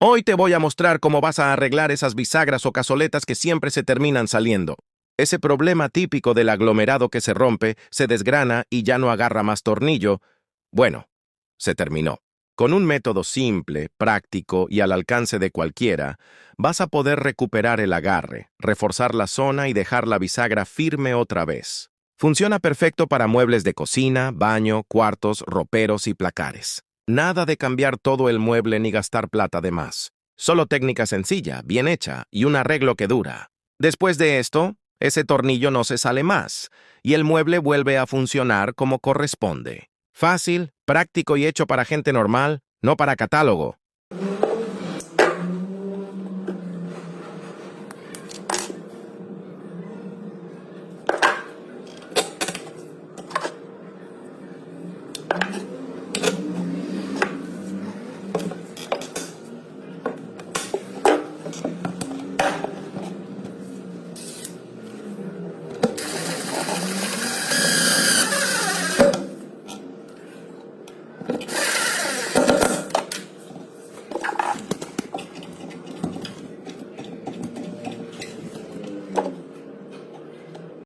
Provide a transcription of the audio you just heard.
Hoy te voy a mostrar cómo vas a arreglar esas bisagras o cazoletas que siempre se terminan saliendo. Ese problema típico del aglomerado que se rompe, se desgrana y ya no agarra más tornillo. Bueno, se terminó. Con un método simple, práctico y al alcance de cualquiera, vas a poder recuperar el agarre, reforzar la zona y dejar la bisagra firme otra vez. Funciona perfecto para muebles de cocina, baño, cuartos, roperos y placares. Nada de cambiar todo el mueble ni gastar plata de más. Solo técnica sencilla, bien hecha y un arreglo que dura. Después de esto, ese tornillo no se sale más y el mueble vuelve a funcionar como corresponde. Fácil, práctico y hecho para gente normal, no para catálogo.